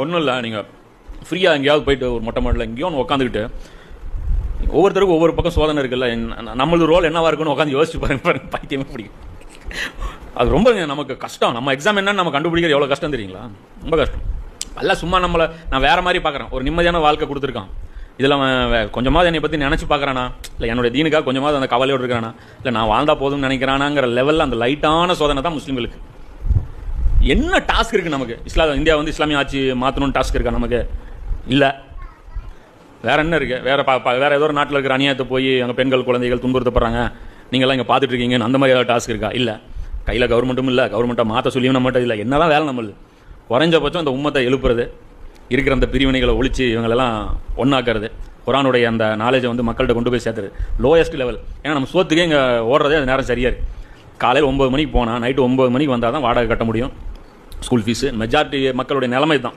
ஒன்றும் இல்லை, நீங்கள் ஃப்ரீயாக எங்கேயாவது போயிட்டு ஒரு மொட்டை மாடல எங்கேயோ ஒன்று உட்காந்துக்கிட்டு ஒவ்வொருத்தருக்கும் ஒவ்வொரு பக்கம் சோதனை இருக்குல்ல, நம்மளது ரோல் என்னவா இருக்குன்னு உட்காந்து யோசிச்சு பாருங்க, பைத்தியமே பிடிக்கும். அது ரொம்ப நமக்கு கஷ்டம். நம்ம எக்ஸாம் என்னன்னு நம்ம கண்டுபிடிக்கிறது எவ்வளோ கஷ்டம் தெரியுங்களா? ரொம்ப கஷ்டம். எல்லாம் சும்மா நம்மளை நான் வேறு மாதிரி பார்க்குறேன். ஒரு நிம்மதியான வாழ்க்கை கொடுத்துருக்கான், இதில் அவன் கொஞ்சமாவது என்னை பற்றி நினச்சி பார்க்குறானா, இல்லை என்னுடைய தீனுக்காக கொஞ்சமாவது அந்த கவலையோடு இருக்கிறானா, இல்லை நான் வாழ்ந்தா போதும்னு நினைக்கிறானாங்கிற லெவலில் அந்த லைட்டான சோதனை தான் முஸ்லீம்களுக்கு. என்ன டாஸ்க் இருக்குது நமக்கு? இந்தியா வந்து இஸ்லாமிய ஆட்சி மாற்றணும்னு டாஸ்க் இருக்கா நமக்கு? இல்லை. வேறு என்ன இருக்குது? வேறு ஏதோ ஒரு நாட்டில் இருக்கிற அநியாயத்தை போய் அங்கே பெண்கள் குழந்தைகள் துன்புறுத்தப்படுறாங்க, நீங்களாம் இங்கே பார்த்துட்டு இருக்கீங்கன்னு அந்த மாதிரி ஏதாவது டாஸ்க் இருக்கா? இல்லை. கையில் கவர்மெண்ட்டும் இல்லை, கவர்மெண்ட்டை மாற்ற சொல்லியும் நம்மகிட்ட இல்லை. என்ன தான் வேலை நம்மளுக்கு? குறைஞ்சபட்சம் இந்த உம்மத்தை எழுப்புறது, இருக்கிற அந்த பிரிவினைகளை ஒழிச்சு இவங்களெல்லாம் ஒன்றாக்குறது, குரானுடைய அந்த நாலேஜை வந்து மக்கள்கிட்ட கொண்டு போய் சேர்த்துறது லோயஸ்ட் லெவல். ஏன்னா நம்ம சோத்துக்கே இங்கே ஓடுறதே அது நேரம் சரியாக இருக்குது. காலையில் 9 மணிக்கு போனால் நைட்டு 9 மணிக்கு வந்தால் தான் வாடகை கட்ட முடியும், ஸ்கூல் ஃபீஸு. மெஜாரிட்டி மக்களுடைய நிலைமை தான்.